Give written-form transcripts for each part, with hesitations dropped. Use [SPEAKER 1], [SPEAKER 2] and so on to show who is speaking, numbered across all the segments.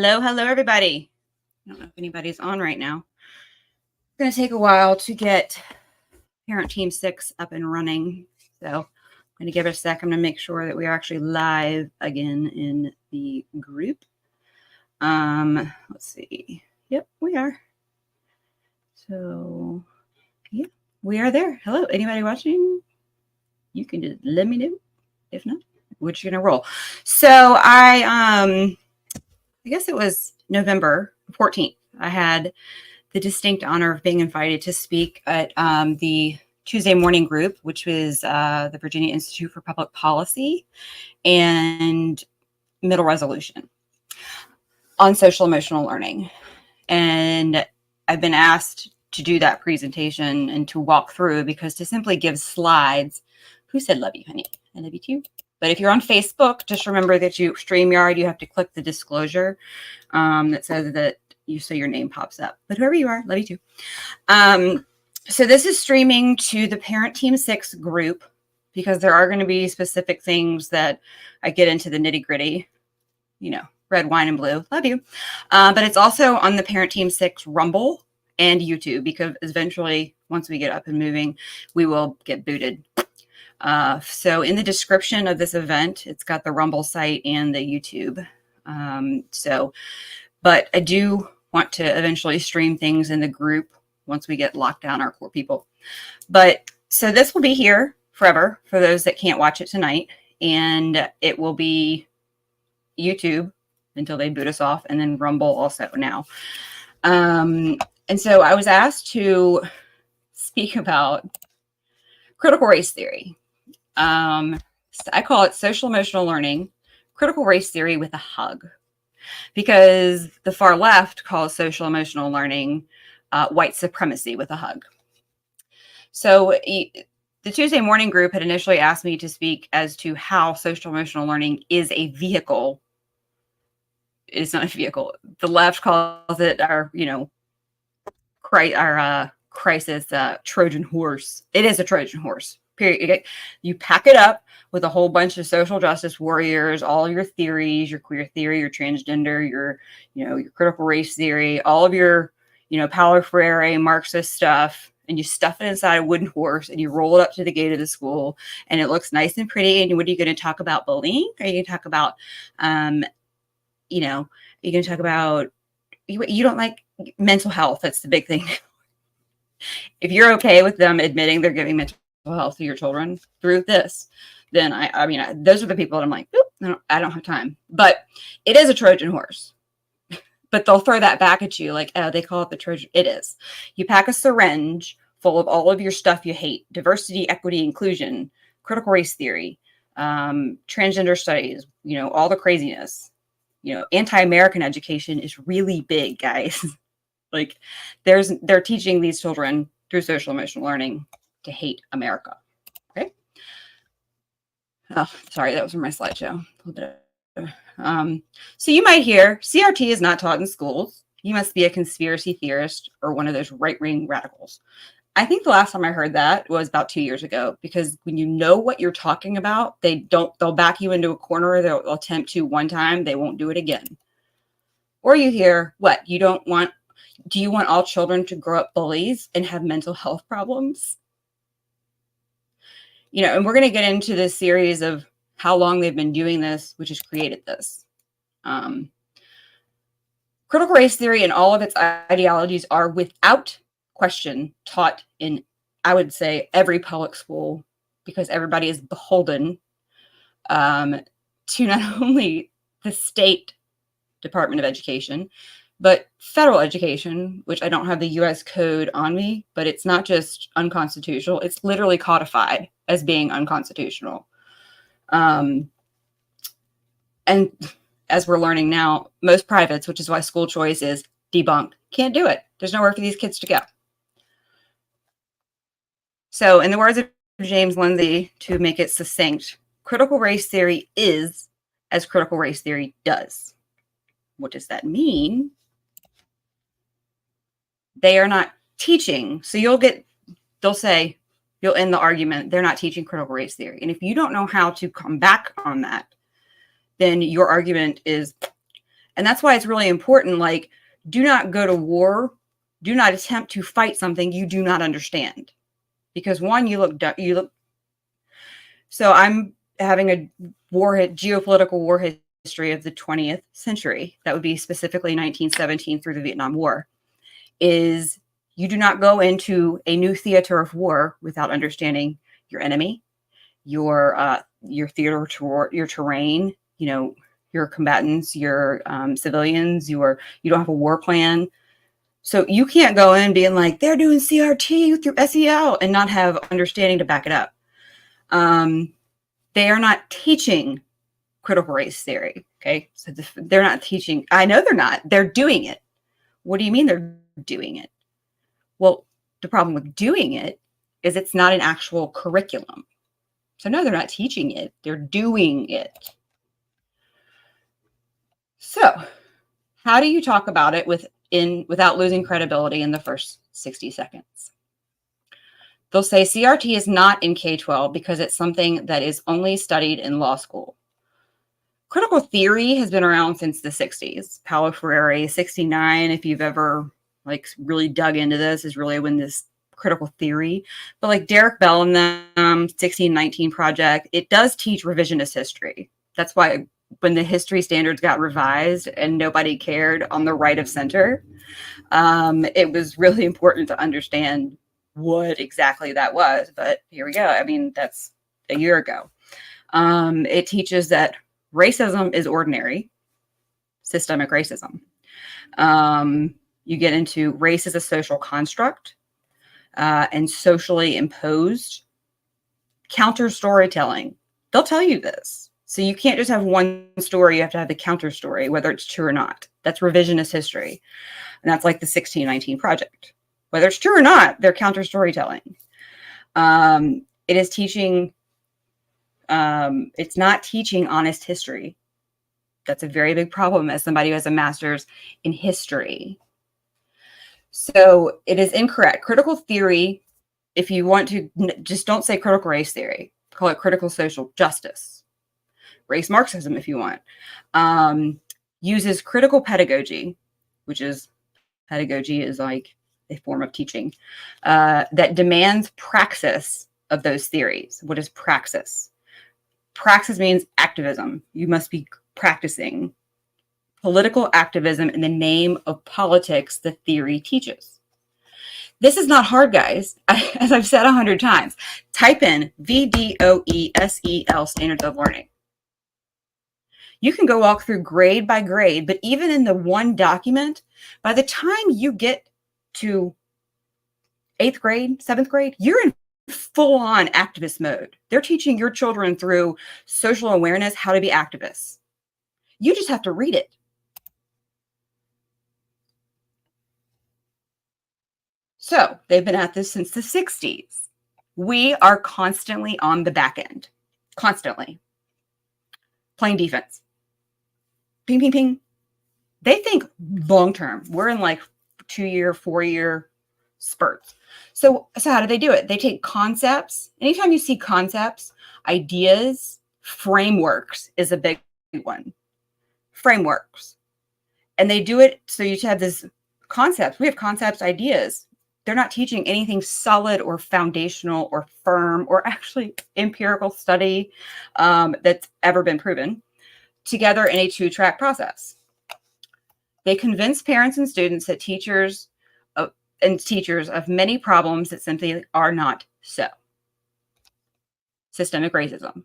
[SPEAKER 1] Hello, everybody. I don't know if anybody's on right now. It's going to take a while to get Parent Team 6 up and running. So I'm going to give it a sec. I'm going to make sure that we are actually live again in the group. Let's see. Yep, we are. So, yeah, we are there. Hello, anybody watching? You can just let me know. If not, we're just going to roll. So I guess it was November 14th. I had the distinct honor of being invited to speak at the Tuesday morning group, which was the Virginia Institute for Public Policy and Middle Resolution on social emotional learning. And I've been asked to do that presentation and to walk through, because to simply give slides, who said love you, honey? I love you too. But if you're on Facebook, just remember that you StreamYard, you have to click the disclosure that says that so your name pops up. But whoever you are, love you too. So this is streaming to the Parent Team 6 group, because there are going to be specific things that I get into the nitty gritty, red, wine, and blue. Love you. But it's also on the Parent Team 6 Rumble and YouTube, because eventually, once we get up and moving, we will get booted. So in the description of this event, it's got the Rumble site and the YouTube. But I do want to eventually stream things in the group once we get locked down our core people. But so this will be here forever for those that can't watch it tonight. And it will be YouTube until they boot us off, and then Rumble also now. And so I was asked to speak about critical race theory. I call it social emotional learning, critical race theory with a hug, because the far left calls social emotional learning white supremacy with a hug. So the Tuesday morning group had initially asked me to speak as to how social emotional learning is a vehicle. It's not a vehicle. The left calls it our crisis Trojan horse. It is a Trojan horse. Period. You pack it up with a whole bunch of social justice warriors, all your theories, your queer theory, your transgender, your critical race theory, all of your, Paulo Freire, Marxist stuff, and you stuff it inside a wooden horse and you roll it up to the gate of the school, and it looks nice and pretty. And what are you going to talk about? Bullying? Are you going to talk about, are you going to talk about, you don't like mental health? That's the big thing. If you're okay with them admitting they're giving mental health to your children through this, then I mean, those are the people that I'm like, I don't have time. But it is a Trojan horse. But they'll throw that back at you like, they call it the Trojan. It is. You pack a syringe full of all of your stuff you hate: diversity, equity, inclusion, critical race theory, transgender studies, all the craziness. Anti-American education is really big, guys. Like, they're teaching these children through social emotional learning to hate America. Okay. Oh, sorry, that was from my slideshow. So you might hear CRT is not taught in schools. You must be a conspiracy theorist or one of those right-wing radicals. I think the last time I heard that was about 2 years ago, because when you know what you're talking about, they'll back you into a corner. They'll attempt to one time, they won't do it again. Or you hear, do you want all children to grow up bullies and have mental health problems? And we're going to get into this series of how long they've been doing this, which has created this. Critical race theory and all of its ideologies are without question taught in, I would say, every public school, because everybody is beholden to not only the state Department of Education, but federal education, which I don't have the U.S. code on me, but it's not just unconstitutional. It's literally codified as being unconstitutional. And as we're learning now, most privates, which is why school choice is debunked, can't do it. There's nowhere for these kids to go. So in the words of James Lindsay, to make it succinct, critical race theory is as critical race theory does. What does that mean? They are not teaching. So they'll say, you'll end the argument, they're not teaching critical race theory. And if you don't know how to come back on that, then your argument is And that's why it's really important. Like, do not go to war. Do not attempt to fight something you do not understand. Because one, you look. So I'm having a geopolitical war history of the 20th century. That would be specifically 1917 through the Vietnam War. Is you do not go into a new theater of war without understanding your enemy, your theater, your terrain, your combatants, your civilians. You don't have a war plan. So you can't go in being like, they're doing CRT through SEL and not have understanding to back it up. They are not teaching critical race theory. Okay. So they're not teaching. I know they're not. They're doing it. What do you mean they're doing it? Well, the problem with doing it is it's not an actual curriculum. So no, they're not teaching it. They're doing it. So how do you talk about it without losing credibility in the first 60 seconds? They'll say CRT is not in K-12 because it's something that is only studied in law school. Critical theory has been around since the 60s. Paulo Freire, 69, if you've ever really dug into this, is really when this critical theory. But like Derek Bell and the 1619 Project, it does teach revisionist history. That's why when the history standards got revised and nobody cared on the right of center, it was really important to understand what exactly that was. But here we go. I mean, that's a year ago. It teaches that racism is ordinary, systemic racism. You get into race as a social construct and socially imposed counter storytelling. They'll tell you this. So you can't just have one story. You have to have the counter story, whether it's true or not. That's revisionist history. And that's like the 1619 Project. Whether it's true or not, they're counter storytelling. It is teaching, it's not teaching honest history. That's a very big problem as somebody who has a master's in history. So it is incorrect. Critical theory, if you want to, just don't say critical race theory. Call it critical social justice. Race Marxism, if you want. Uses critical pedagogy, which is, pedagogy is like a form of teaching, that demands praxis of those theories. What is praxis? Praxis means activism. You must be practicing political activism in the name of politics the theory teaches. This is not hard, guys. As I've said 100 times, type in VDOESEL Standards of Learning. You can go walk through grade by grade, but even in the one document, by the time you get to 8th grade, 7th grade, you're in full-on activist mode. They're teaching your children through social awareness how to be activists. You just have to read it. So they've been at this since the 60s. We are constantly on the back end, constantly playing defense. Ping, ping, ping. They think long-term. We're in like 2-year, 4-year spurts. So how do they do it? They take concepts. Anytime you see concepts, ideas, frameworks is a big one. Frameworks. And they do it so you have this concepts. We have concepts, ideas. They're not teaching anything solid or foundational or firm or actually empirical study that's ever been proven together in a 2-track process. They convince parents and students that teachers of many problems that simply are not so. Systemic racism.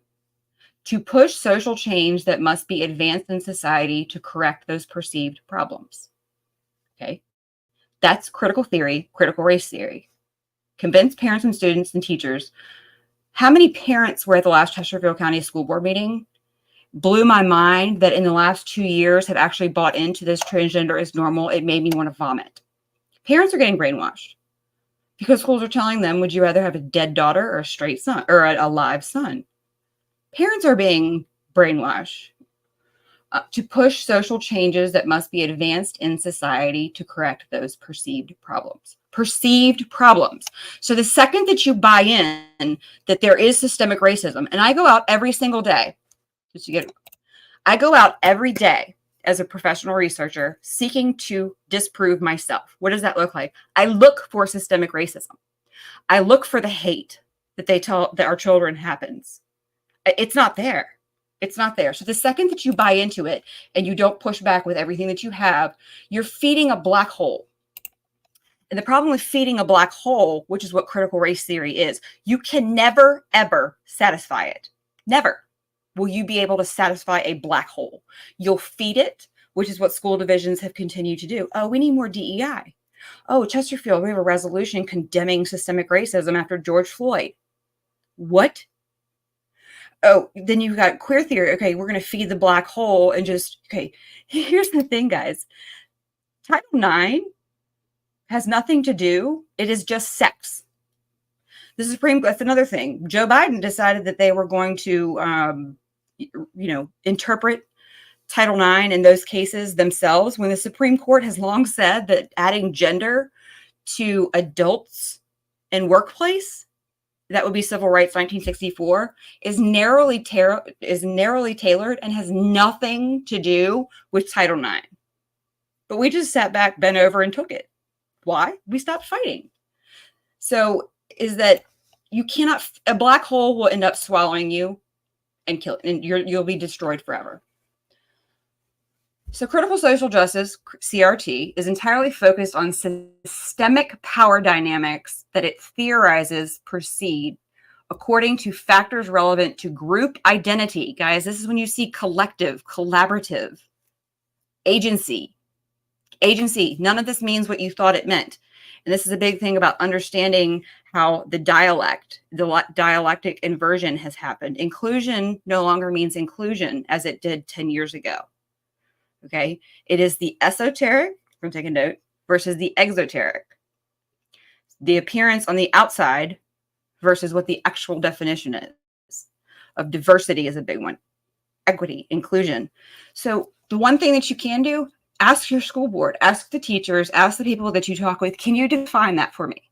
[SPEAKER 1] To push social change that must be advanced in society to correct those perceived problems. Okay. That's critical theory, critical race theory. Convince parents and students and teachers. How many parents were at the last Chesterfield County School Board meeting? Blew my mind that in the last 2 years have actually bought into this transgender is normal. It made me want to vomit. Parents are getting brainwashed because schools are telling them, would you rather have a dead daughter or a straight son or a live son? Parents are being brainwashed to push social changes that must be advanced in society to correct those perceived problems. Perceived problems. So the second that you buy in that there is systemic racism, and I go out every single day, I go out every day as a professional researcher seeking to disprove myself. What does that look like? I look for systemic racism. I look for the hate that they tell that our children happens. It's not there. It's not there. So the second that you buy into it and you don't push back with everything that you have, you're feeding a black hole. And the problem with feeding a black hole, which is what critical race theory is, you can never, ever satisfy it. Never will you be able to satisfy a black hole. You'll feed it, which is what school divisions have continued to do. Oh, we need more DEI. Oh, Chesterfield, we have a resolution condemning systemic racism after George Floyd. What? Oh, then you've got queer theory. Okay, we're going to feed the black hole and just, okay, here's the thing, guys. Title IX has nothing to do. It is just sex. The Supreme, that's another thing. Joe Biden decided that they were going to, interpret Title IX in those cases themselves, when the Supreme Court has long said that adding gender to adults in workplace, that would be Civil Rights 1964, is narrowly tailored and has nothing to do with Title IX. But we just sat back, bent over, and took it. Why? We stopped fighting. So is that you cannot, a black hole will end up swallowing you and kill, and you'll be destroyed forever. So critical social justice, CRT, is entirely focused on systemic power dynamics that it theorizes proceed according to factors relevant to group identity. Guys, this is when you see collective, collaborative, agency. None of this means what you thought it meant. And this is a big thing about understanding how the dialectic inversion has happened. Inclusion no longer means inclusion as it did 10 years ago. Okay. It is the esoteric, from taking note, versus the exoteric. The appearance on the outside versus what the actual definition is. Of diversity is a big one. Equity, inclusion. So the one thing that you can do, ask your school board, ask the teachers, ask the people that you talk with, can you define that for me?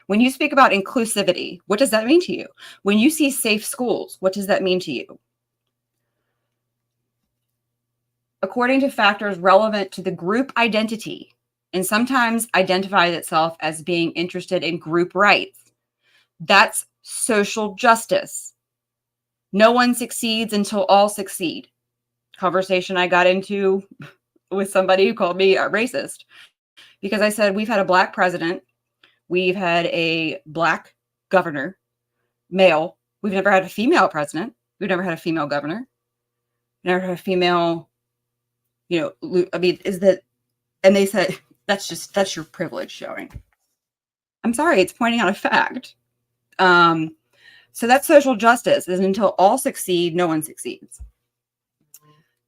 [SPEAKER 1] When you speak about inclusivity, what does that mean to you? When you see safe schools, what does that mean to you? According to factors relevant to the group identity, and sometimes identifies itself as being interested in group rights. That's social justice. No one succeeds until all succeed. Conversation I got into with somebody who called me a racist because I said, we've had a black president. We've had a black governor, male. We've never had a female president. We've never had a female governor. Never had a female, is that, and they said, that's your privilege showing. I'm sorry, it's pointing out a fact. So that's social justice, is until all succeed, no one succeeds.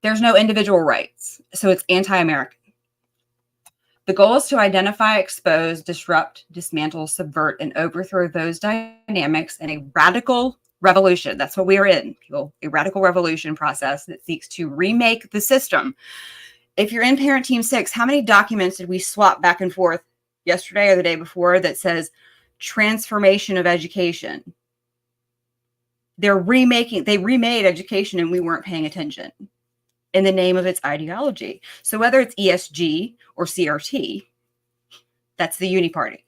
[SPEAKER 1] There's no individual rights, so it's anti-American. The goal is to identify, expose, disrupt, dismantle, subvert, and overthrow those dynamics in a radical revolution. That's what we are in, people. A radical revolution process that seeks to remake the system. If you're in Parent Team 6, how many documents did we swap back and forth yesterday or the day before that says transformation of education? They remade education and we weren't paying attention in the name of its ideology. So whether it's ESG or CRT, that's the uni party.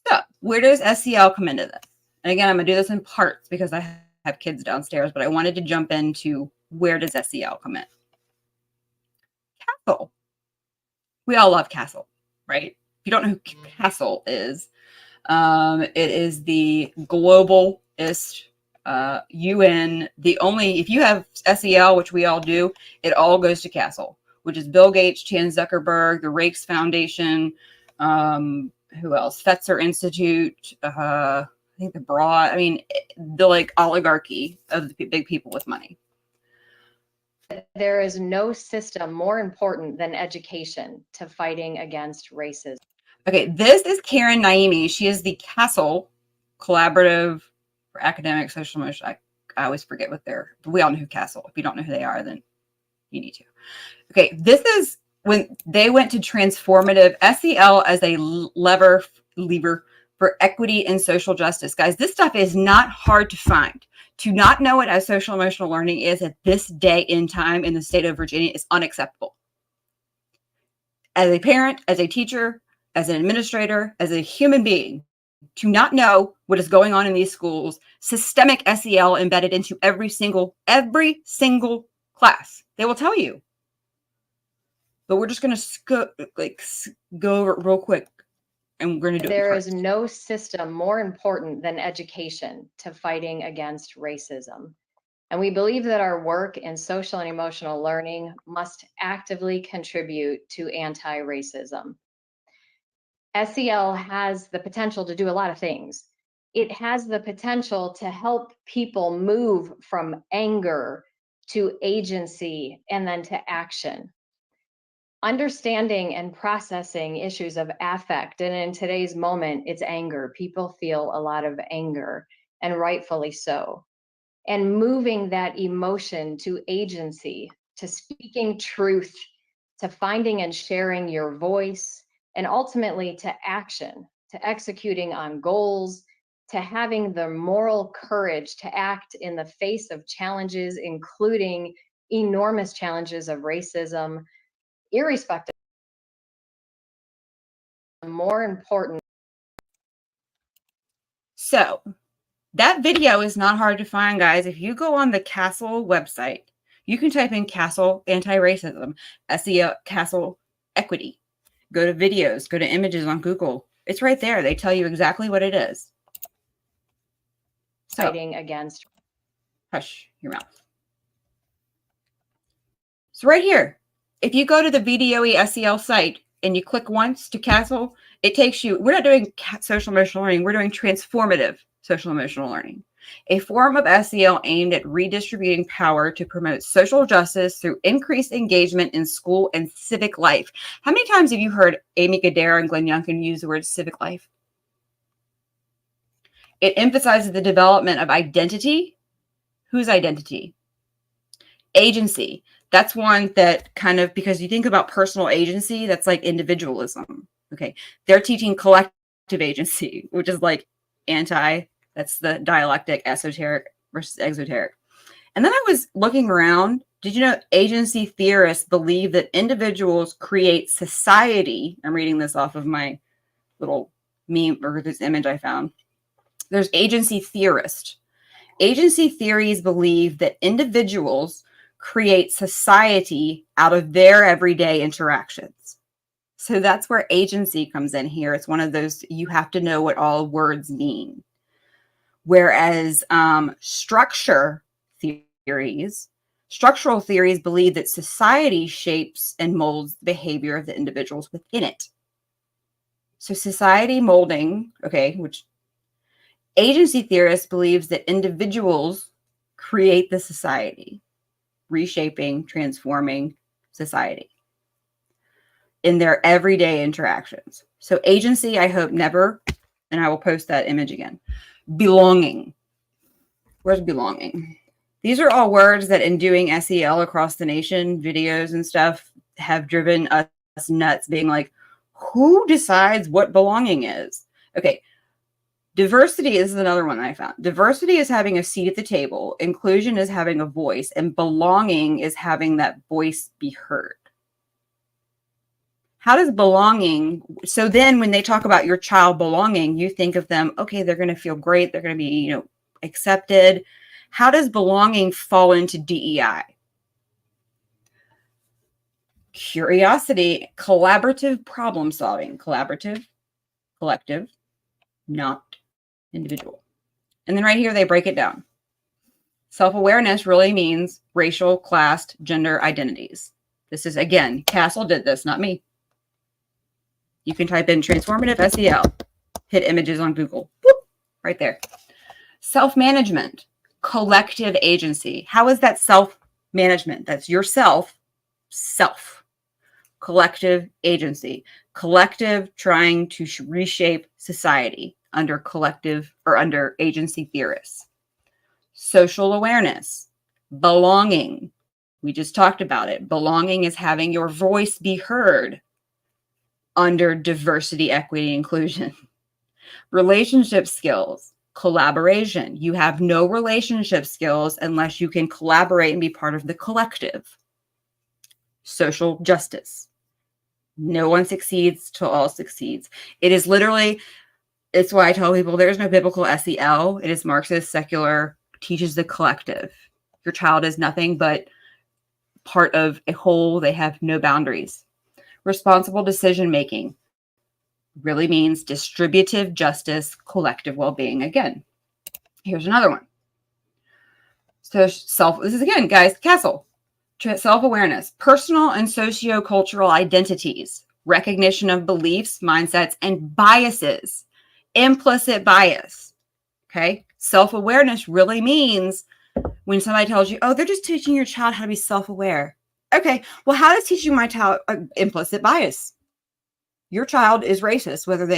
[SPEAKER 1] So where does SEL come into this? And again, I'm going to do this in parts because I have kids downstairs, but I wanted to jump into where does SEL come in? CASEL. We all love CASEL, right? If you don't know who CASEL is, it is the globalist UN. If you have SEL, which we all do, it all goes to CASEL, which is Bill Gates, Chan Zuckerberg, the Rakes Foundation, who else? Fetzer Institute, I think the oligarchy of the big people with money.
[SPEAKER 2] There is no system more important than education to fighting against racism.
[SPEAKER 1] Okay, this is Karen Naimi. She is the CASEL Collaborative for Academic Social Motion. I always forget but we all know who CASEL. If you don't know who they are, then you need to. Okay, this is when they went to transformative SEL as a lever for equity and social justice. Guys, this stuff is not hard to find. To not know what as social emotional learning is at this day in time in the state of Virginia is unacceptable. As a parent, as a teacher, as an administrator, as a human being, to not know what is going on in these schools, systemic SEL embedded into every single class. They will tell you. But we're just going to go over it real quick, and we're going to do it.
[SPEAKER 2] There is no system more important than education to fighting against racism. And we believe that our work in social and emotional learning must actively contribute to anti-racism. SEL has the potential to do a lot of things. It has the potential to help people move from anger to agency and then to action. Understanding and processing issues of affect, and in today's moment, it's anger. People feel a lot of anger, and rightfully so. And moving that emotion to agency, to speaking truth, to finding and sharing your voice, and ultimately to action, to executing on goals, to having the moral courage to act in the face of challenges, including enormous challenges of racism, irrespective. More important.
[SPEAKER 1] So that video is not hard to find, guys. If you go on the CASEL website, you can type in CASEL anti-racism, SEL CASEL equity. Go to videos, go to images on Google. It's right there. They tell you exactly what it is. So,
[SPEAKER 2] fighting against.
[SPEAKER 1] Hush your mouth. So right here, if you go to the VDOE SEL site and you click once to CASEL, it takes you, we're not doing social emotional learning, we're doing transformative social emotional learning, a form of SEL aimed at redistributing power to promote social justice through increased engagement in school and civic life. How many times have you heard Amy Gadara and Glenn Youngkin use the word civic life? It emphasizes the development of identity. Whose identity? Agency. That's one that kind of, because you think about personal agency, that's like individualism. Okay. They're teaching collective agency, which is like that's the dialectic, esoteric versus exoteric. And then I was looking around. Did you know agency theorists believe that individuals create society? I'm reading this off of my little meme or this image I found. There's agency theorists. Agency theories believe that individuals create society out of their everyday interactions. So that's where agency comes in here. It's one of those, you have to know what all words mean. Whereas structural theories believe that society shapes and molds the behavior of the individuals within it. So society molding, okay, which agency theorists believes that individuals create the society, reshaping, transforming society in their everyday interactions. So agency, I hope never, and I will post that image again. Belonging. Where's belonging? These are all words that in doing SEL across the nation, videos and stuff, have driven us nuts, being like, who decides what belonging is? Okay. Diversity is another one that I found. Diversity is having a seat at the table. Inclusion is having a voice. And belonging is having that voice be heard. How does belonging, so then when they talk about your child belonging, you think of them, okay, they're going to feel great. They're going to be, accepted. How does belonging fall into DEI? Curiosity, collaborative problem solving, collaborative, collective, not individual. And then right here, they break it down. Self-awareness really means racial, class, gender identities. This is, again, CASEL did this, not me. You can type in transformative SEL, hit images on Google, whoop, right there. Self-management, collective agency. How is that self-management? That's yourself, self. Collective agency, collective trying to reshape society under collective or under agency theorists. Social awareness, belonging. We just talked about it. Belonging is having your voice be heard under diversity, equity, inclusion. Relationship skills, Collaboration. You have no relationship skills unless you can collaborate and be part of the collective. Social justice. No one succeeds till all succeeds. It is literally, it's why I tell people there's no biblical SEL. It is Marxist, secular, teaches the collective. Your child is nothing but part of a whole. They have no boundaries. Responsible decision making really means distributive justice, collective well-being. Again, here's another one. So this is again, guys, CASEL. Self-awareness, personal and socio-cultural identities, recognition of beliefs, mindsets, and biases, implicit bias. Okay. Self-awareness really means when somebody tells you, oh, they're just teaching your child how to be self-aware. Okay. Well, how does teaching my child implicit bias? Your child is racist, whether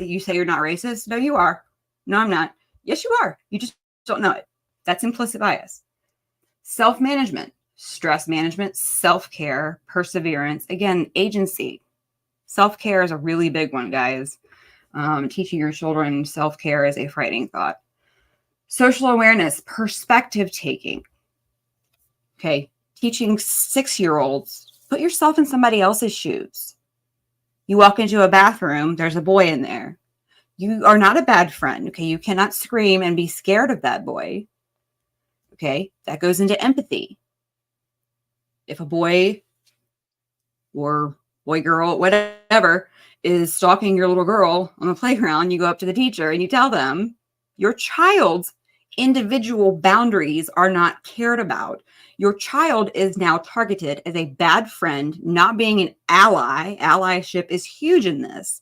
[SPEAKER 1] you say you're not racist. No, you are. No, I'm not. Yes, you are. You just don't know it. That's implicit bias. Self-management, stress management, self-care, perseverance. Again, agency. Self-care is a really big one, guys. Teaching your children self-care is a frightening thought. Social awareness, perspective taking. Okay. Teaching 6-year-olds, put yourself in somebody else's shoes. You walk into a bathroom, there's a boy in there. You are not a bad friend. Okay. You cannot scream and be scared of that boy. Okay. That goes into empathy. If a boy or boy, girl, whatever, is stalking your little girl on the playground, you go up to the teacher and you tell them your child's individual boundaries are not cared about. Your child is now targeted as a bad friend, not being an ally. Allyship is huge in this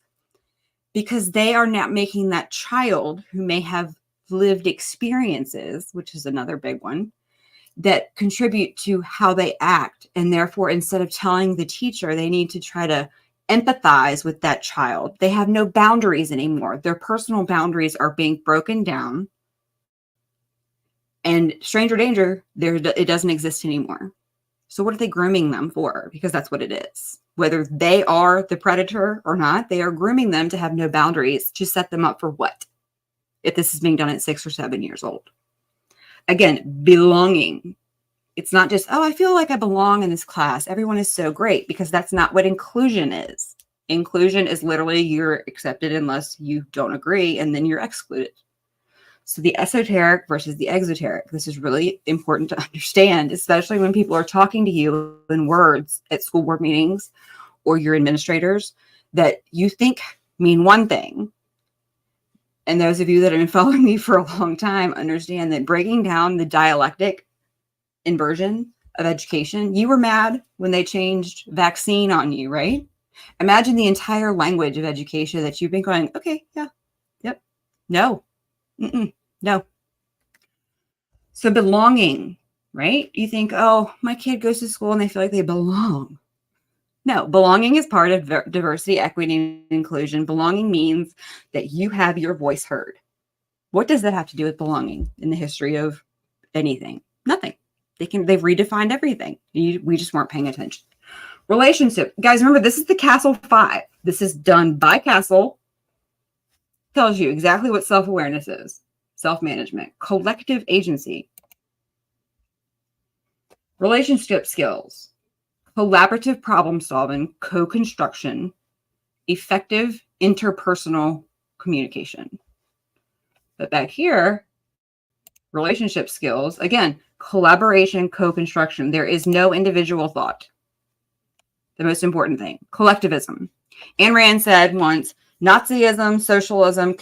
[SPEAKER 1] because they are not making that child who may have lived experiences, which is another big one, that contribute to how they act. And therefore, instead of telling the teacher, they need to try to empathize with that child. They have no boundaries anymore. Their personal boundaries are being broken down. And stranger danger, it doesn't exist anymore. So what are they grooming them for? Because that's what it is. Whether they are the predator or not, they are grooming them to have no boundaries to set them up for what? If this is being done at 6 or 7 years old. Again, belonging. It's not just, oh, I feel like I belong in this class. Everyone is so great, because that's not what inclusion is. Inclusion is literally you're accepted unless you don't agree, and then you're excluded. So the esoteric versus the exoteric. This is really important to understand, especially when people are talking to you in words at school board meetings or your administrators that you think mean one thing. And those of you that have been following me for a long time understand that breaking down the dialectic inversion of education, you were mad when they changed vaccine on you, right? Imagine the entire language of education that you've been going, okay, yeah, yep, no, no. So belonging, right? You think, oh, my kid goes to school and they feel like they belong. No, belonging is part of diversity, equity, and inclusion. Belonging means that you have your voice heard. What does that have to do with belonging in the history of anything? Nothing. They've redefined everything. We just weren't paying attention. Relationship. Guys, remember, this is the CASEL 5. This is done by CASEL. Tells you exactly what self-awareness is. Self-management. Collective agency. Relationship skills. Collaborative problem solving, co-construction, effective interpersonal communication. But back here, relationship skills, again, collaboration, co-construction. There is no individual thought. The most important thing, collectivism. Ayn Rand said once, Nazism, socialism,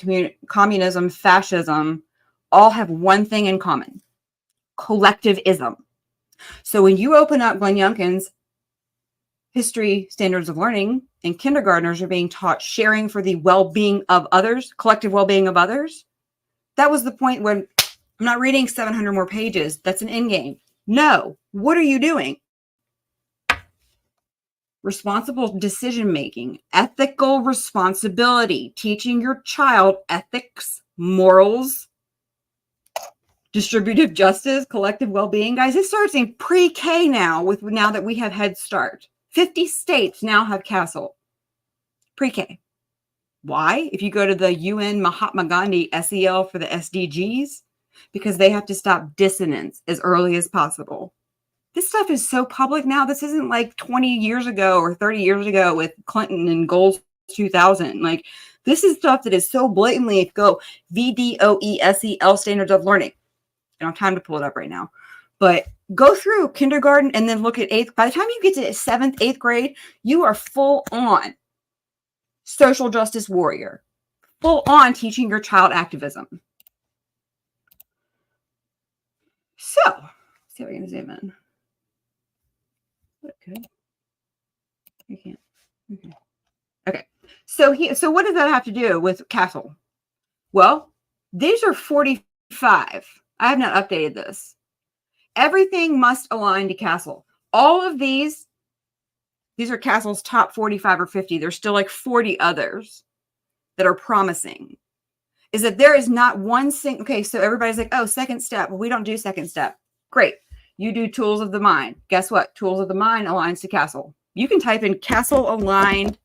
[SPEAKER 1] communism, fascism, all have one thing in common, collectivism. So when you open up Glenn Youngkin's history standards of learning, and kindergartners are being taught sharing for the well-being of others, collective well-being of others. That was the point when I'm not reading 700 more pages. That's an end game. No. What are you doing? Responsible decision-making, ethical responsibility, teaching your child ethics, morals, distributive justice, collective well-being. Guys, it starts in pre-K now that we have Head Start. 50 states now have CASEL. Pre-K. Why? If you go to the UN Mahatma Gandhi SEL for the SDGs, because they have to stop dissonance as early as possible. This stuff is so public now. This isn't like 20 years ago or 30 years ago with Clinton and Goals 2000. Like, this is stuff that is so blatantly, go VDOE-SEL standards of learning. I don't have time to pull it up right now, but go through kindergarten and then look at 8th. By the time you get to 7th, 8th grade, you are full on social justice warrior, full on teaching your child activism. So, let's see if I can zoom in. Okay. You can't. Okay. Okay. So what does that have to do with CASEL? Well, these are 45. I have not updated this. Everything must align to CASEL. All of these are CASEL's top 45 or 50. There's still like 40 others that are promising. Is that there is not one single, okay, so everybody's like, oh, second step. Well, we don't do second step. Great. You do tools of the mind. Guess what? Tools of the mind aligns to CASEL. You can type in CASEL aligned,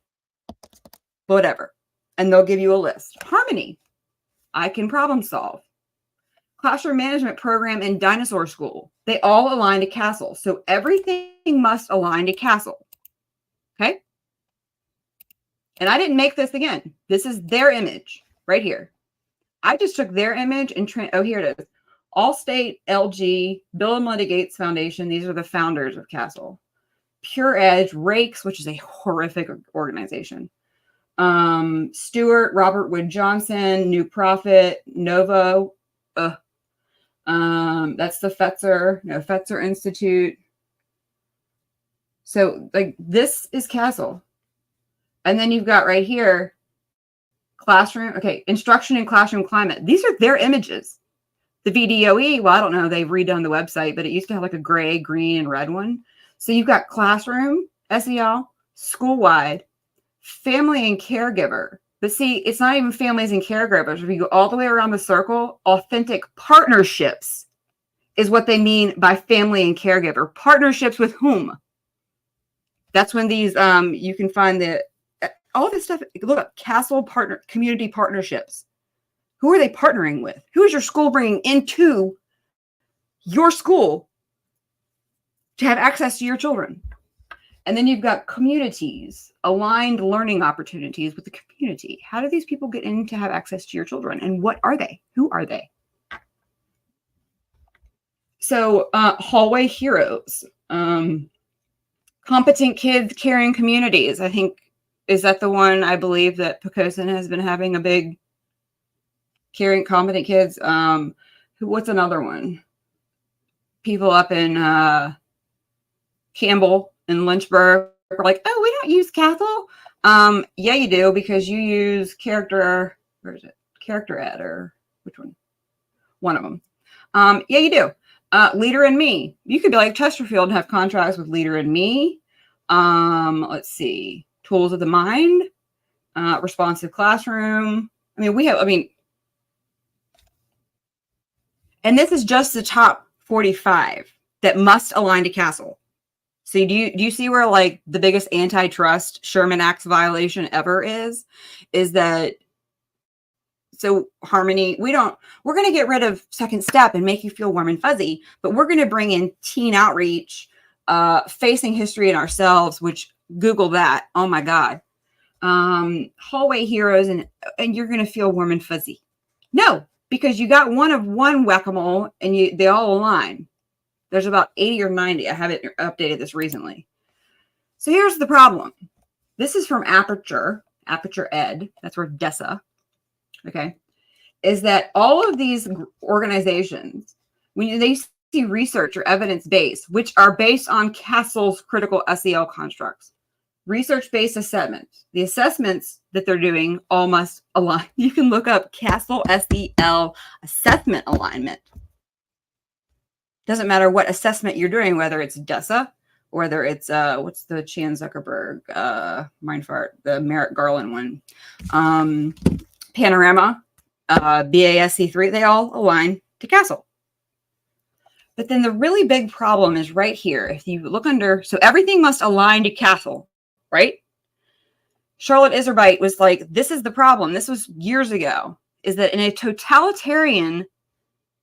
[SPEAKER 1] whatever, and they'll give you a list. Harmony. I can problem solve. Classroom management program in dinosaur school. They all align to CASEL. So everything must align to CASEL. Okay. And I didn't make this again. This is their image right here. I just took their image and oh, here it is. Allstate, LG, Bill and Melinda Gates Foundation. These are the founders of CASEL. Pure Edge, Rakes, which is a horrific organization. Stewart, Robert Wood Johnson, New Profit, Novo. That's the Fetzer Institute. So like this is CASEL. And then you've got right here, classroom, okay, instruction and classroom climate. These are their images. The VDOE, well, I don't know, they've redone the website, but it used to have like a gray, green, and red one. So you've got classroom, SEL, school-wide, family and caregiver. But see, it's not even families and caregivers. If you go all the way around the circle, authentic partnerships is what they mean by family and caregiver. Partnerships with whom? That's when these, you can find all this stuff. Look up CASEL community partnerships. Who are they partnering with? Who is your school bringing into your school to have access to your children? And then you've got communities, aligned learning opportunities with the community. How do these people get in to have access to your children? And what are they? Who are they? So hallway heroes, competent kids, caring communities. I think, is that the one I believe that Pocosin has been having a big caring competent kids? What's another one? People up in Campbell and Lynchburg are like, oh, we don't use CASEL. Yeah, you do, because you use character, where is it? Character ed, or which one? One of them. Yeah, you do. Leader in Me. You could be like Chesterfield and have contracts with Leader in Me. Let's see. Tools of the Mind. Responsive Classroom. And this is just the top 45 that must align to CASEL. So do you see where like the biggest antitrust Sherman Act's violation ever is that, so Harmony, we're going to get rid of second step and make you feel warm and fuzzy, but we're going to bring in teen outreach, facing history and ourselves, which Google that. Oh my God. Hallway heroes, and you're going to feel warm and fuzzy. No, because you got one of one whack-a-mole and they all align. There's about 80 or 90. I haven't updated this recently. So here's the problem. This is from Aperture Ed. That's where DESA. Okay. Is that all of these organizations, when they see research or evidence-based, which are based on CASEL's critical SEL constructs, research-based assessments, the assessments that they're doing all must align. You can look up CASEL SEL assessment alignment. Doesn't matter what assessment you're doing, whether it's DESA or whether it's, what's the Chan Zuckerberg, mind fart, the Merrick Garland one, Panorama, BASC3, they all align to CASEL. But then the really big problem is right here. If you look under, so everything must align to CASEL, right? Charlotte Iserbyt was like, this is the problem. This was years ago, is that in a totalitarian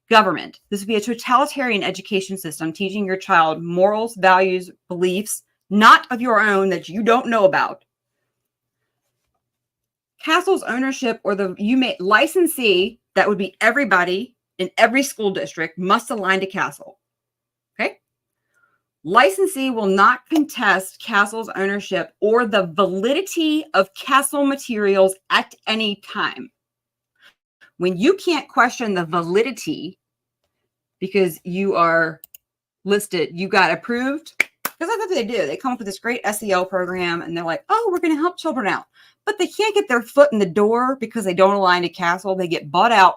[SPEAKER 1] government, this would be a totalitarian education system teaching your child morals, values, beliefs, not of your own that you don't know about. CASEL's ownership or the licensee, that would be everybody in every school district, must align to CASEL. Okay? Licensee will not contest CASEL's ownership or the validity of CASEL materials at any time. When you can't question the validity because you are listed, you got approved, because that's what they do. They come up with this great SEL program and they're like, oh, we're going to help children out. But they can't get their foot in the door because they don't align to CASEL. They get bought out,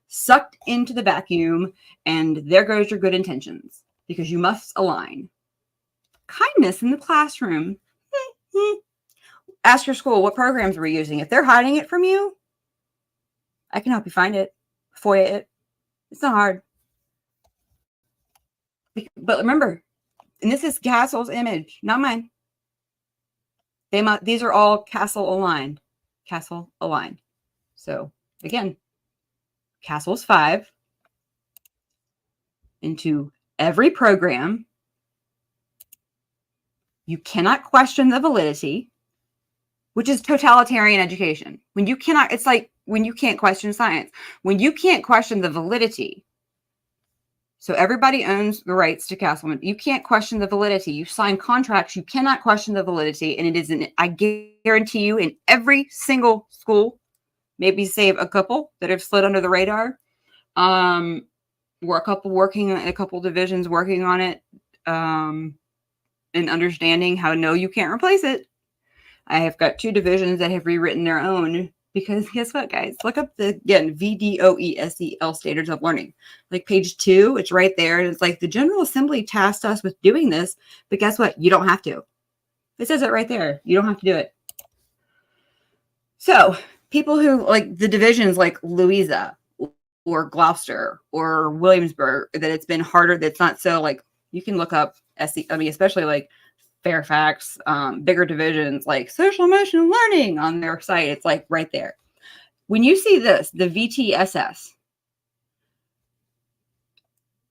[SPEAKER 1] sucked into the vacuum, and there goes your good intentions because you must align. Kindness in the classroom. Ask your school what programs we're using. If they're hiding it from you, I can help you find it, FOIA it. It's not hard. But remember, and this is CASEL's image, not mine. These are all CASEL aligned. CASEL aligned. So again, CASEL's 5 into every program. You cannot question the validity, which is totalitarian education. When you cannot, it's like when you can't question science, when you can't question the validity. So everybody owns the rights to CASEL. You can't question the validity. You sign contracts. You cannot question the validity. And it is, I guarantee you, in every single school, maybe save a couple that have slid under the radar, or a couple working in a couple divisions working on it, and understanding how no, you can't replace it. I have got 2 divisions that have rewritten their own because guess what, guys? Look up the, again, VDOE SEL standards of learning. Like page 2, it's right there. And it's like the General Assembly tasked us with doing this, but guess what? You don't have to. It says it right there. You don't have to do it. So people who like the divisions like Louisa or Gloucester or Williamsburg, that it's been harder, that's not so like, you can look up especially like Fairfax, bigger divisions like social emotional learning on their site. It's like right there. When you see this, the VTSS.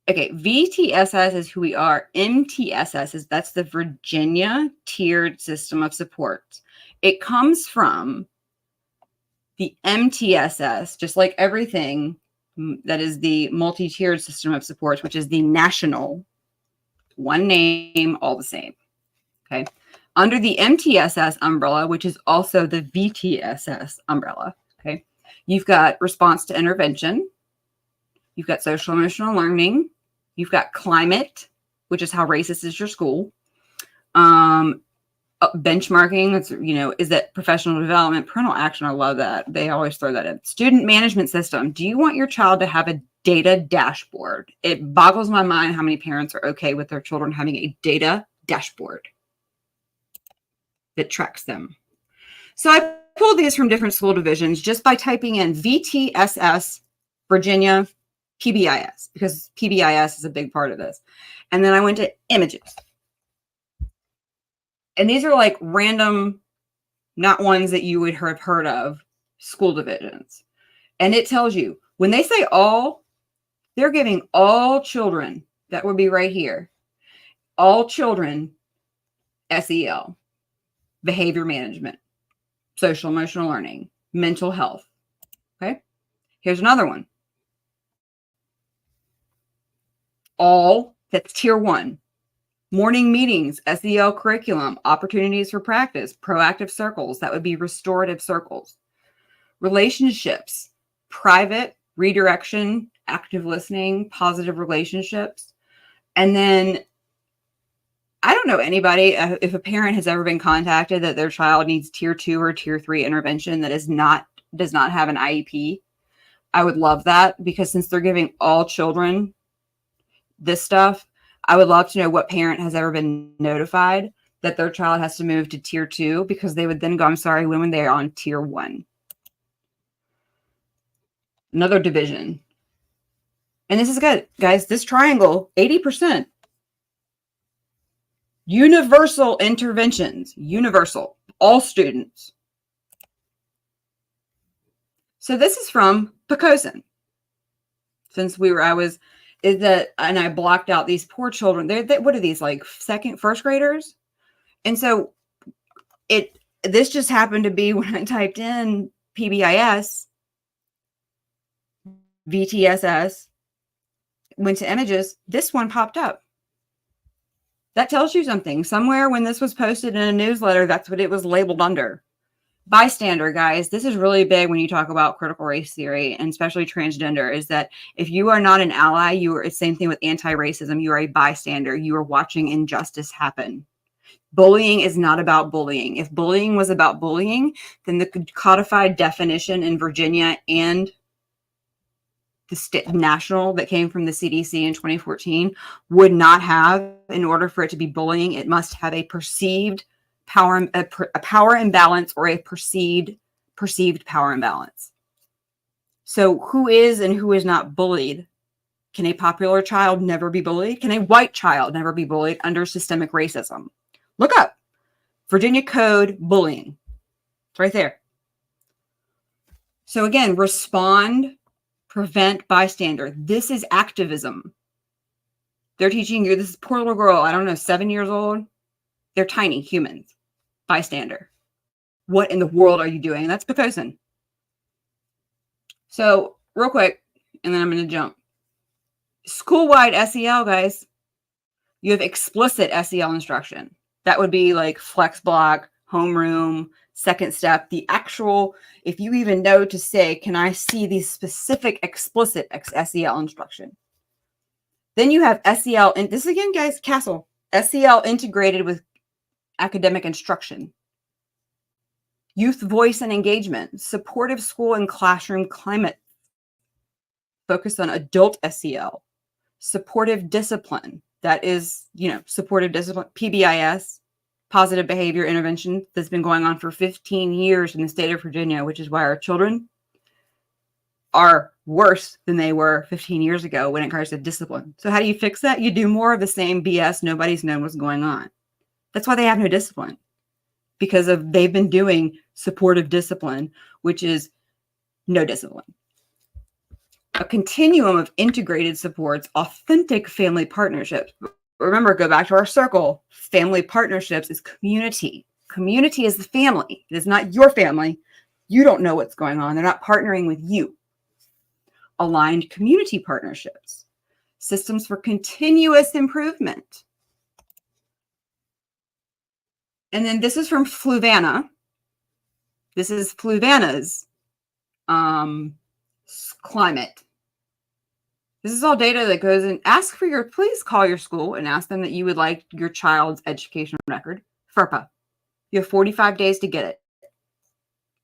[SPEAKER 1] Okay, VTSS is who we are. MTSS is, that's the Virginia Tiered System of Support. It comes from the MTSS, just like everything that is the multi-tiered system of supports, which is the national, one name, all the same. Okay. Under the MTSS umbrella, which is also the VTSS umbrella, okay, you've got response to intervention, you've got social emotional learning, you've got climate, which is how racist is your school, benchmarking, that's, is that professional development, parental action, I love that. They always throw that in. Student management system. Do you want your child to have a data dashboard? It boggles my mind how many parents are okay with their children having a data dashboard that tracks them. So I pulled these from different school divisions just by typing in VTSS, Virginia, PBIS, because PBIS is a big part of this. And then I went to images. And these are like random, not ones that you would have heard of, school divisions. And it tells you, when they say all, they're giving all children, that would be right here, all children SEL. Behavior management, social emotional learning, mental health. Okay. Here's another one. All, that's tier 1. Morning meetings, SEL curriculum, opportunities for practice, proactive circles. That would be restorative circles. Relationships, private, redirection, active listening, positive relationships. And then I don't know anybody, if a parent has ever been contacted that their child needs tier 2 or tier 3 intervention that does not have an IEP. I would love that, because since they're giving all children this stuff, I would love to know what parent has ever been notified that their child has to move to tier 2, because they would then go, I'm sorry, when they're on tier 1. Another division. And this is good, guys. This triangle, 80%. Universal interventions, universal, all students. So this is from Picosin. Since and I blocked out these poor children. What are these, like first graders? And so this just happened to be when I typed in PBIS, VTSS, went to images, this one popped up. That tells you something. Somewhere when this was posted in a newsletter, that's what it was labeled under. Bystander, guys. This is really big when you talk about critical race theory, and especially transgender, is that if you are not an ally, it's the same thing with anti-racism. You are a bystander. You are watching injustice happen. Bullying is not about bullying. If bullying was about bullying, then the codified definition in Virginia and the national that came from the CDC in 2014 would not have, in order for it to be bullying, it must have a perceived power, a power imbalance, or a perceived power imbalance. So who is and who is not bullied? Can a popular child never be bullied? Can a white child never be bullied under systemic racism? Look up Virginia Code bullying. It's right there. So again, respond, prevent, bystander. This is activism. They're teaching you, this poor little girl, I don't know, 7 years old. They're tiny humans. Bystander. What in the world are you doing? That's Picosin. So real quick, and then I'm going to jump. School-wide SEL, guys. You have explicit SEL instruction. That would be like flex block, homeroom, second step, the actual, if you even know to say, can I see the specific explicit SEL instruction? Then you have SEL, and this again, guys, CASEL, SEL integrated with academic instruction. Youth voice and engagement, supportive school and classroom climate, focus on adult SEL, supportive discipline, that is, supportive discipline, PBIS, positive behavior intervention, that's been going on for 15 years in the state of Virginia, which is why our children are worse than they were 15 years ago when it comes to discipline. So how do you fix that? You do more of the same BS. Nobody's known what's going on. That's why they have no discipline, because they've been doing supportive discipline, which is no discipline. A continuum of integrated supports, authentic family partnerships. Remember, go back to our circle. Family partnerships is community. Community is the family. It is not your family. You don't know what's going on. They're not partnering with you. Aligned community partnerships. Systems for continuous improvement. And then this is from Fluvanna. This is Fluvanna's climate. This is all data that goes in. Please call your school and ask them that you would like your child's educational record, FERPA. You have 45 days to get it.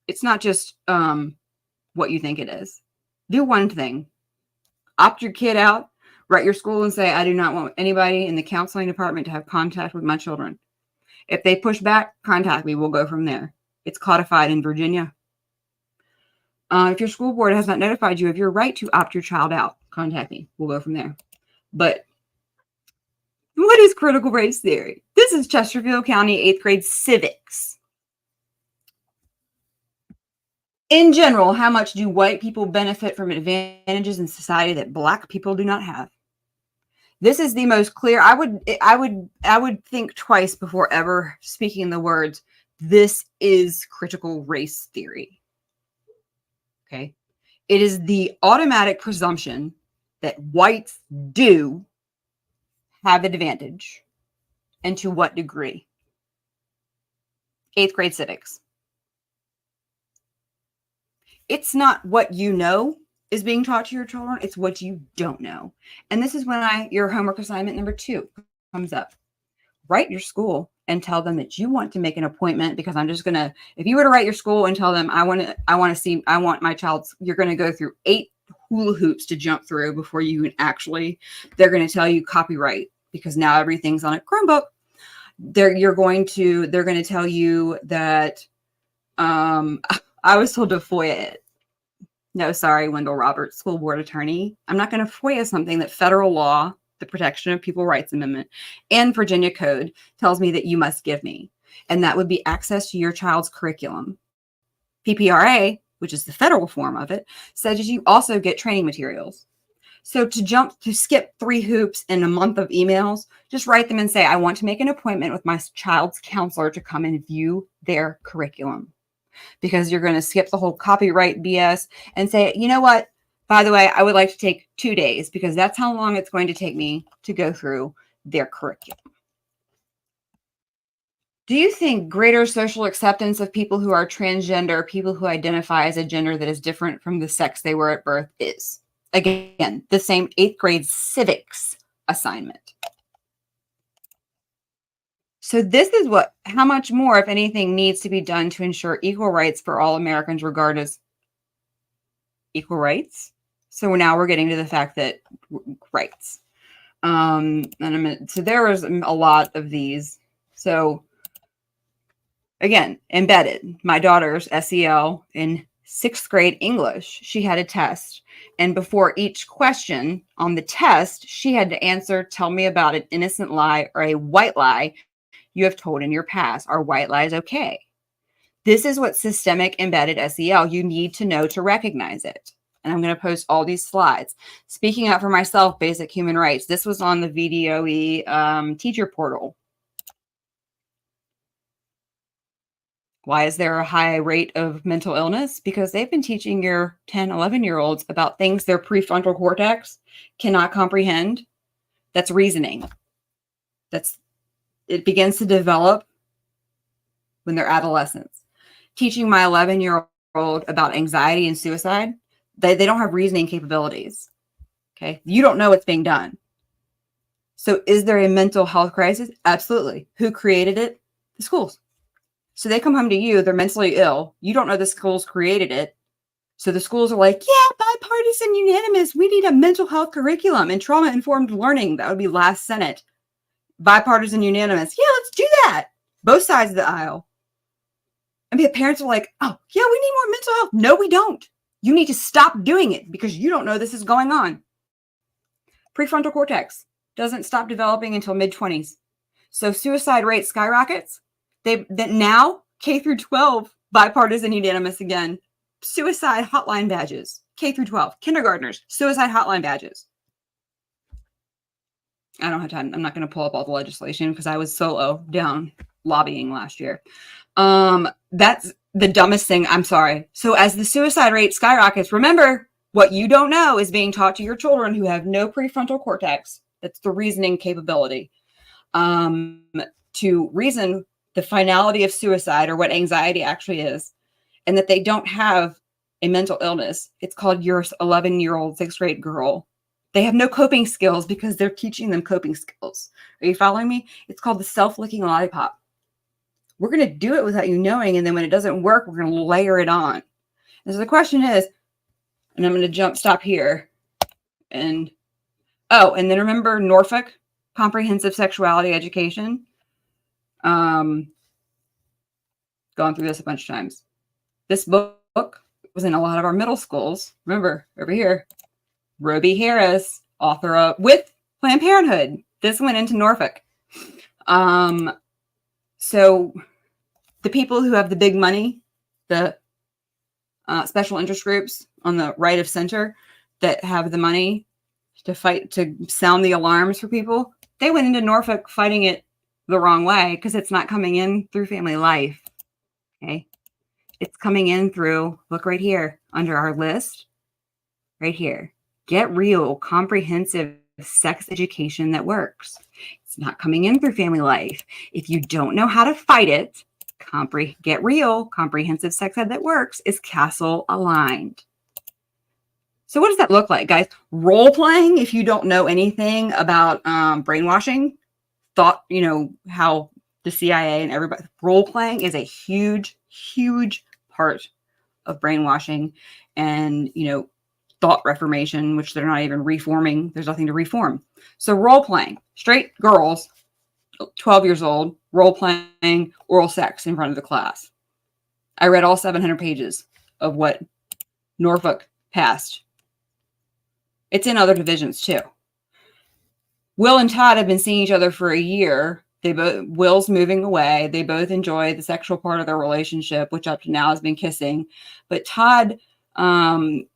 [SPEAKER 1] It's not just what you think it is. Do one thing. Opt your kid out. Write your school and say, I do not want anybody in the counseling department to have contact with my children. If they push back, contact me. We'll go from there. It's codified in Virginia. If your school board has not notified you of your right to opt your child out, contact me. We'll go from there. But what is critical race theory? This is Chesterfield County 8th grade civics. In general, how much do white people benefit from advantages in society that Black people do not have? This is the most clear. I would think twice before ever speaking the words, this is critical race theory. Okay. It is the automatic presumption that whites do have advantage, and to what degree. 8th grade civics. It's not what you know is being taught to your children. It's what you don't know. And this is when your homework assignment number 2 comes up. Write your school and tell them that you want to make an appointment, because I'm just going to, if you were to write your school and tell them, I want my child's, you're going to go through 8 hula hoops to jump through before you can actually, they're going to tell you copyright, because now everything's on a Chromebook. They're going to tell you that, I was told to FOIA it. No, sorry, Wendell Roberts, school board attorney. I'm not going to FOIA something that federal law the Protection of People Rights Amendment, and Virginia Code tells me that you must give me. And that would be access to your child's curriculum. PPRA, which is the federal form of it, says you also get training materials. So to skip 3 hoops in a month of emails, just write them and say, I want to make an appointment with my child's counselor to come and view their curriculum. Because you're going to skip the whole copyright BS and say, you know what? By the way, I would like to take 2 days because that's how long it's going to take me to go through their curriculum. Do you think greater social acceptance of people who are transgender, people who identify as a gender that is different from the sex they were at birth is? Again, the same 8th grade civics assignment. So this is how much more, if anything, needs to be done to ensure equal rights for all Americans, regardless of equal rights. So now we're getting to the fact that rights. So there was a lot of these. So again, embedded. My daughter's SEL in 6th grade English, she had a test. And before each question on the test, she had to answer, tell me about an innocent lie or a white lie you have told in your past. Are white lies okay? This is what systemic embedded SEL, you need to know to recognize it. And I'm going to post all these slides. Speaking up for myself, basic human rights. This was on the VDOE teacher portal. Why is there a high rate of mental illness? Because they've been teaching your 10, 11-year-olds about things their prefrontal cortex cannot comprehend. That's reasoning. It begins to develop when they're adolescents. Teaching my 11-year-old about anxiety and suicide, they don't have reasoning capabilities. Okay. You don't know what's being done. So is there a mental health crisis? Absolutely. Who created it? The schools. So they come home to you, they're mentally ill. You don't know the schools created it. So the schools are like, yeah, bipartisan, unanimous. We need a mental health curriculum and trauma-informed learning. That would be last Senate. Bipartisan, unanimous. Yeah, let's do that. Both sides of the aisle. I mean, the parents are like, oh, yeah, we need more mental health. No, we don't. You need to stop doing it because you don't know this is going on. Prefrontal cortex doesn't stop developing until mid-20s. So suicide rate skyrockets. That now K through 12 bipartisan unanimous again. Suicide hotline badges. K through 12 kindergartners, suicide hotline badges. I don't have time. I'm not going to pull up all the legislation because I was solo down lobbying last year. That's the dumbest thing. I'm sorry. So as the suicide rate skyrockets, remember what you don't know is being taught to your children who have no prefrontal cortex. That's the reasoning capability. To reason the finality of suicide or what anxiety actually is, and that they don't have a mental illness. It's called your 11-year-old 6th grade girl. They have no coping skills because they're teaching them coping skills. Are you following me? It's called the self-licking lollipop. We're going to do it without you knowing, and then when it doesn't work, we're going to layer it on. And so the question is, and I'm going to stop here. And then remember Norfolk Comprehensive Sexuality Education. Gone through this a bunch of times. This book was in a lot of our middle schools. Remember, over here, Roby Harris, author of with Planned Parenthood. This went into Norfolk. So the people who have the big money, the special interest groups on the right of center that have the money to fight, to sound the alarms for people, they went into Norfolk fighting it the wrong way because it's not coming in through family life. Okay. It's coming in through, look right here under our list, right here. Get real, comprehensive sex education that works. It's not coming in through family life. If you don't know how to fight it, get real, comprehensive sex ed that works is CASEL aligned. So what does that look like, guys? Role playing, if you don't know anything about brainwashing, how the CIA and everybody, role playing is a huge, huge part of brainwashing and, thought reformation, which they're not even reforming. There's nothing to reform. So role playing, straight girls, 12 years old, role playing oral sex in front of the class. I read all 700 pages of what Norfolk passed. It's in other divisions too. Will and Todd have been seeing each other for a year. Will's moving away. They both enjoy the sexual part of their relationship, which up to now has been kissing. But Todd doesn't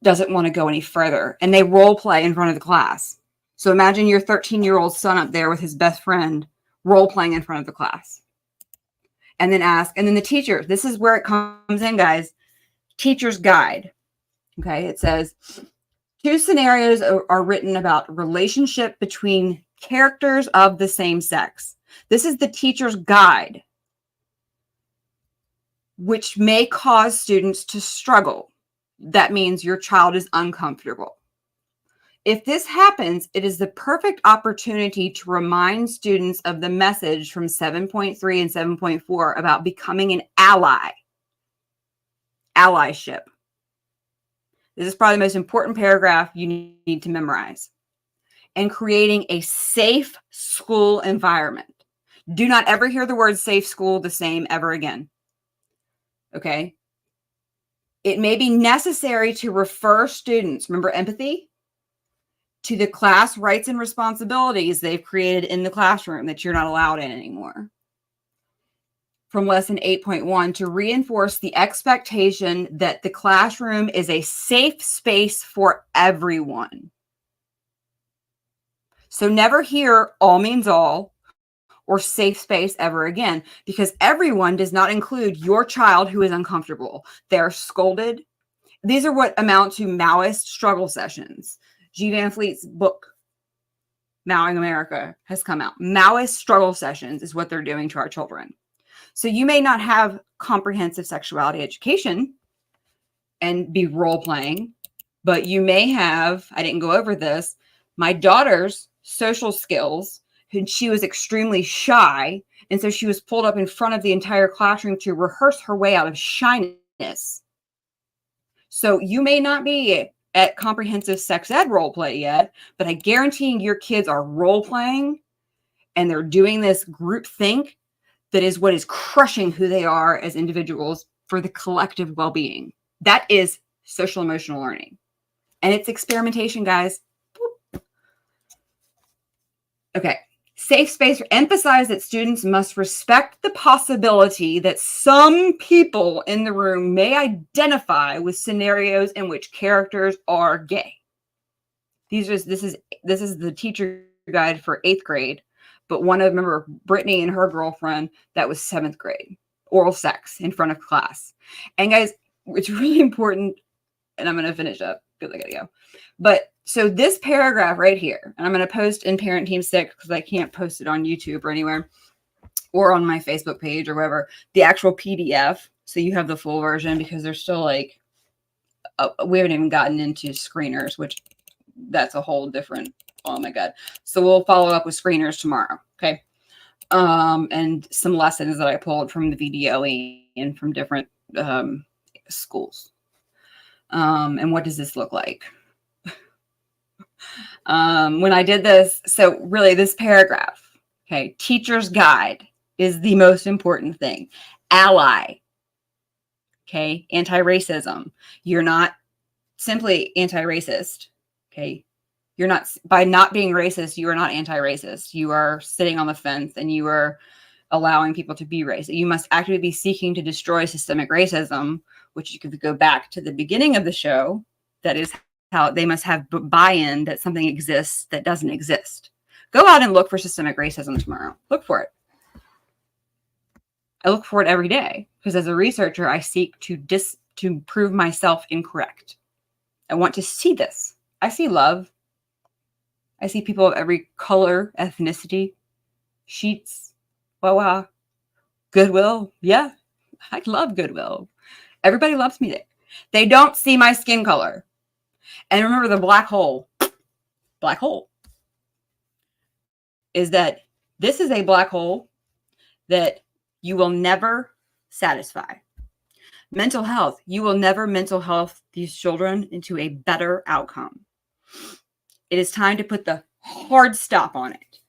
[SPEAKER 1] want to go any further. And they role play in front of the class. So imagine your 13-year-old son up there with his best friend role playing in front of the class. And then the teacher, this is where it comes in, guys. Teacher's guide. Okay, it says, 2 scenarios are written about relationship between characters of the same sex. This is the teacher's guide, which may cause students to struggle. That means your child is uncomfortable. If this happens, it is the perfect opportunity to remind students of the message from 7.3 and 7.4 about becoming an ally. Allyship. This is probably the most important paragraph you need to memorize. And creating a safe school environment. Do not ever hear the word safe school the same ever again. Okay? It may be necessary to refer students, remember empathy, to the class rights and responsibilities they've created in the classroom that you're not allowed in anymore. From lesson 8.1 to reinforce the expectation that the classroom is a safe space for everyone. So never hear all means all or safe space ever again, because everyone does not include your child who is uncomfortable. They're scolded. These are what amount to Maoist struggle sessions. G. Van Fleet's book, Mowing America, has come out. Maoist struggle sessions is what they're doing to our children. So you may not have comprehensive sexuality education and be role playing, but you may have, I didn't go over this, my daughter's social skills, and she was extremely shy. And so she was pulled up in front of the entire classroom to rehearse her way out of shyness. So you may not be at comprehensive sex ed role play yet, but I guarantee your kids are role playing and they're doing this group think that is what is crushing who they are as individuals for the collective well-being. That is social emotional learning. And it's experimentation, guys. Boop. Okay. Safe space. Emphasize that students must respect the possibility that some people in the room may identify with scenarios in which characters are gay. This is the teacher guide for 8th grade. But remember, Brittany and her girlfriend, that was 7th grade, oral sex in front of class. And guys, it's really important, and I'm going to finish up because I got to go. But so this paragraph right here, and I'm going to post in Parent Team 6 because I can't post it on YouTube or anywhere or on my Facebook page or wherever, the actual PDF. So you have the full version because there's still like, we haven't even gotten into screeners, which that's a whole different, oh my God. So we'll follow up with screeners tomorrow. Okay. And some lessons that I pulled from the VDOE and from different schools. And what does this look like? When I did this, so really this paragraph, okay, teacher's guide is the most important thing. Ally, okay, anti-racism. You're not simply anti-racist, okay? You're not, by not being racist, you are not anti-racist. You are sitting on the fence and you are allowing people to be racist. You must actively be seeking to destroy systemic racism, which you could go back to the beginning of the show. That is how they must have buy-in that something exists that doesn't exist. Go out and look for systemic racism tomorrow. Look for it. I look for it every day because as a researcher, I seek to prove myself incorrect. I want to see this. I see love. I see people of every color, ethnicity, sheets, wawa, goodwill. Yeah, I love goodwill. Everybody loves me there. They don't see my skin color. And remember the black hole is that this is a black hole that you will never satisfy. Mental health, you will never mental health these children into a better outcome. It is time to put the hard stop on it.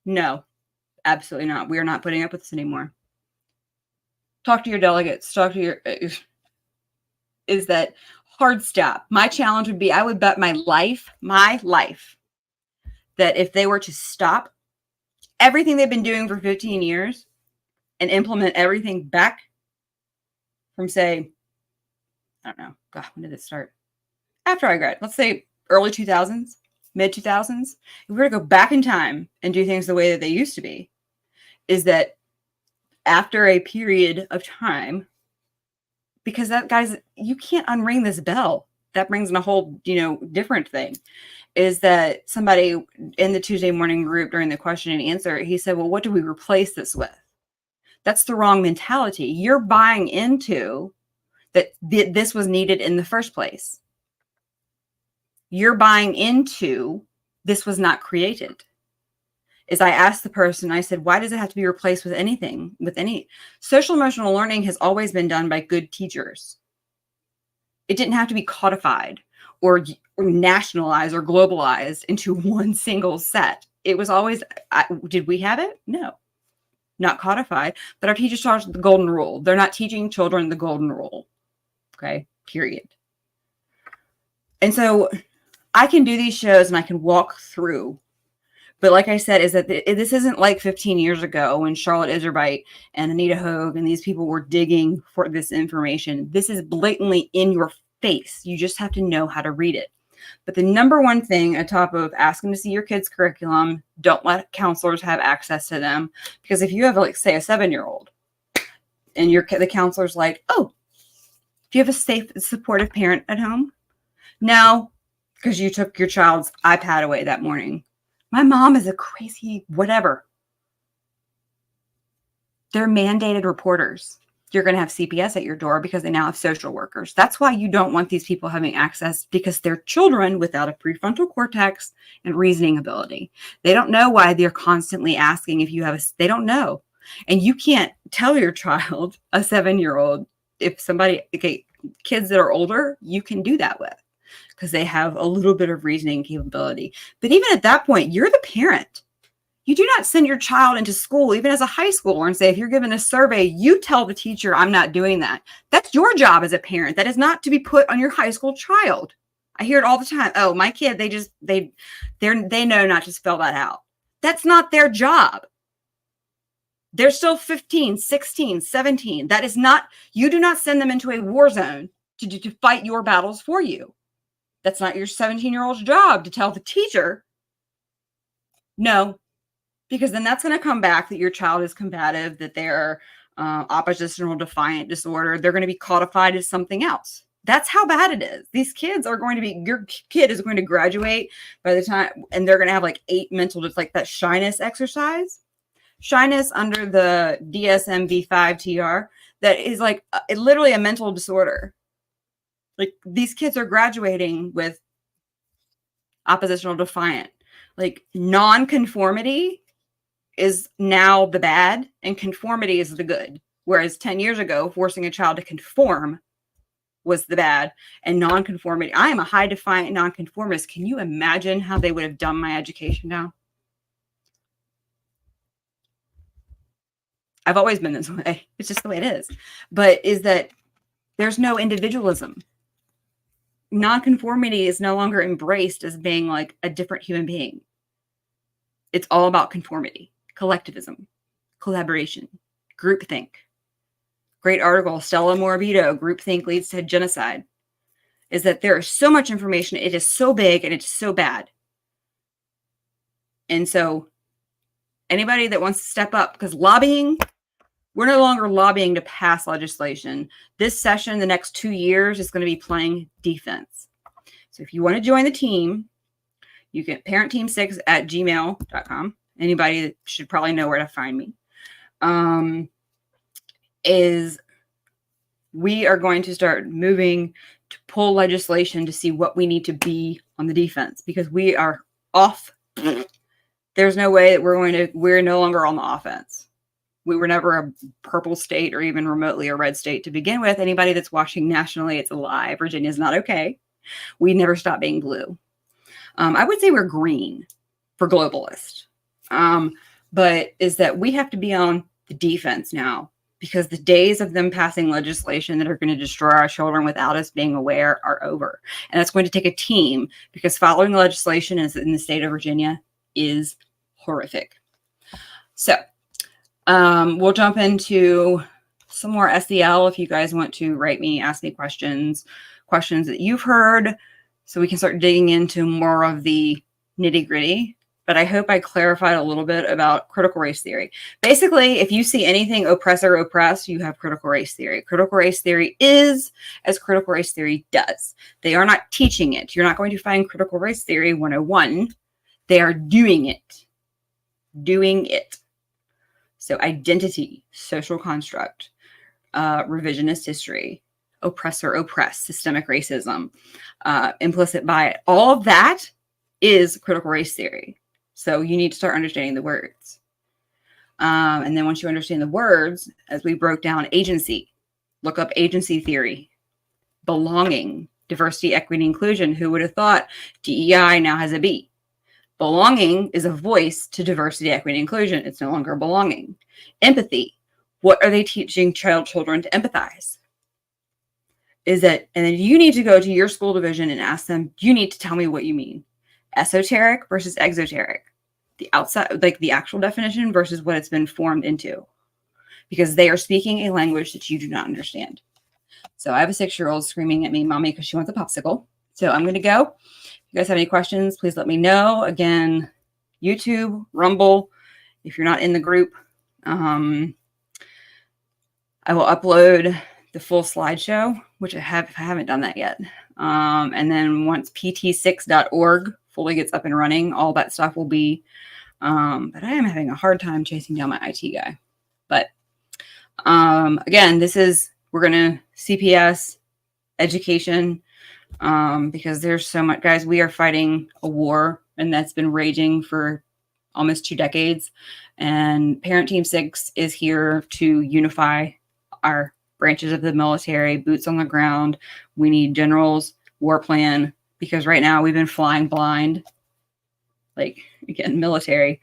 [SPEAKER 1] No, absolutely not. We are not putting up with this anymore. Talk to your delegates. Talk to your, is that hard stop. My challenge would be, I would bet my life, that if they were to stop everything they've been doing for 15 years and implement everything back from, say, I don't know, God, when did it start? After I graduated, let's say early 2000s, mid 2000s, if we were to go back in time and do things the way that they used to be, is that after a period of time, because that, guys, you can't unring this bell. That brings in a whole, different thing, is that somebody in the Tuesday morning group during the question and answer, he said, well, what do we replace this with? That's the wrong mentality. You're buying into that this was needed in the first place. You're buying into this was not created. Is I asked the person, I said, why does it have to be replaced with anything? With any social emotional learning has always been done by good teachers. It didn't have to be codified or nationalized or globalized into one single set. It was always, did we have it? No, not codified, but our teachers taught the golden rule. They're not teaching children the golden rule. Okay, period. And so I can do these shows and I can walk through. But like I said, is that this isn't like 15 years ago when Charlotte Iserbyt and Anita Hogue and these people were digging for this information. This is blatantly in your face. You just have to know how to read it. But the number one thing on top of asking to see your kid's curriculum, don't let counselors have access to them. Because if you have, like, say, a 7-year-old and the counselor's like, oh, do you have a safe, supportive parent at home? No, because you took your child's iPad away that morning. My mom is a crazy whatever. They're mandated reporters. You're going to have CPS at your door because they now have social workers. That's why you don't want these people having access, because they're children without a prefrontal cortex and reasoning ability. They don't know why they're constantly asking if you have they don't know. And you can't tell your child, a 7-year-old, if somebody, okay, kids that are older, you can do that with, because they have a little bit of reasoning capability. But even at that point, you're the parent. You do not send your child into school, even as a high schooler, and say, if you're given a survey, you tell the teacher, I'm not doing that. That's your job as a parent. That is not to be put on your high school child. I hear it all the time. Oh, my kid, they know not to spell that out. That's not their job. They're still 15, 16, 17. That is not, you do not send them into a war zone to fight your battles for you. That's not your 17-year-old's job to tell the teacher. No, because then that's going to come back that your child is combative, that they're oppositional defiant disorder. They're going to be codified as something else. That's how bad it is. These kids are going to be, your kid is going to graduate by the time, and they're going to have like 8 mental, just like that shyness exercise. Shyness under the DSM-V5-TR, that is like literally a mental disorder. Like, these kids are graduating with oppositional defiant. Like, non-conformity is now the bad and conformity is the good. Whereas 10 years ago, forcing a child to conform was the bad, and non-conformity. I am a high defiant non-conformist. Can you imagine how they would have dumbed my education down? I've always been this way. It's just the way it is. But is that there's no individualism. Non-conformity is no longer embraced as being like a different human being. It's all about conformity, collectivism, collaboration, groupthink. Great article, Stella Morabito, Groupthink Leads to Genocide, is that there is so much information. It is so big and it's so bad. And so anybody that wants to step up, because lobbying, we're no longer lobbying to pass legislation. This session, the next 2 years, is going to be playing defense. So if you want to join the team, you can parentteam6@gmail.com. Anybody should probably know where to find me. Is we are going to start moving to pull legislation to see what we need to be on the defense, because we are off. There's no way that we're no longer on the offense. We were never a purple state or even remotely a red state to begin with. Anybody that's watching nationally, it's a lie. Virginia's not okay. We never stopped being blue. I would say we're green for globalist. But is that we have to be on the defense now, because the days of them passing legislation that are going to destroy our children without us being aware are over. And that's going to take a team, because following legislation in the state of Virginia is horrific. So we'll jump into some more SEL if you guys want to write me, ask me questions that you've heard, so we can start digging into more of the nitty gritty. But I hope I clarified a little bit about critical race theory. Basically, if you see anything oppressor oppressed, you have critical race theory. Critical race theory is as critical race theory does. They are not teaching it. You're not going to find critical race theory 101. They are doing it. Doing it. So identity, social construct, revisionist history, oppressor, oppressed, systemic racism, implicit bias, all of that is critical race theory. So you need to start understanding the words. And then once you understand the words, as we broke down agency, look up agency theory, belonging, diversity, equity, inclusion. Who would have thought DEI now has a B? Belonging is a voice to diversity, equity, inclusion. It's no longer belonging. Empathy. What are they teaching children to empathize? Is that, and then you need to go to your school division and ask them, you need to tell me what you mean. Esoteric versus exoteric. The outside, like the actual definition versus what it's been formed into. Because they are speaking a language that you do not understand. So I have a 6-year-old screaming at me, Mommy, because she wants a popsicle. So I'm going to go. If you guys have any questions, please let me know. Again, YouTube, Rumble, if you're not in the group, I will upload the full slideshow, which I haven't done that yet. And then once pt6.org fully gets up and running, all that stuff will be, but I am having a hard time chasing down my IT guy. But again, we're going to CPS education, because there's so much, guys, we are fighting a war, and that's been raging for almost 2 decades. And Parent Team 6 is here to unify our branches of the military, boots on the ground. We need generals, war plan, because right now we've been flying blind, like, again, military,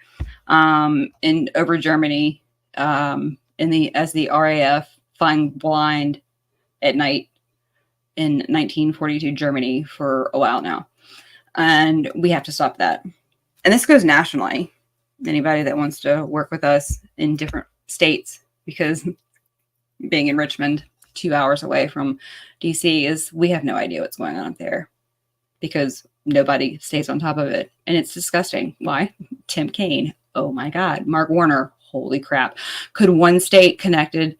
[SPEAKER 1] in over Germany, as the RAF, flying blind at night in 1942 Germany for a while now. And we have to stop that. And this goes nationally. Anybody that wants to work with us in different states, because being in Richmond, 2 hours away from DC, we have no idea what's going on up there, because nobody stays on top of it. And it's disgusting. Why? Tim Kaine. Oh my God. Mark Warner. Holy crap. Could one state connected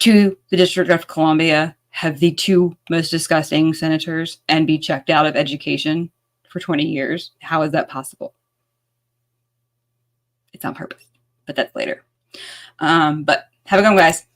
[SPEAKER 1] to the District of Columbia have the 2 most disgusting senators and be checked out of education for 20 years? How is that possible? It's on purpose, but that's later. But have a good one, guys.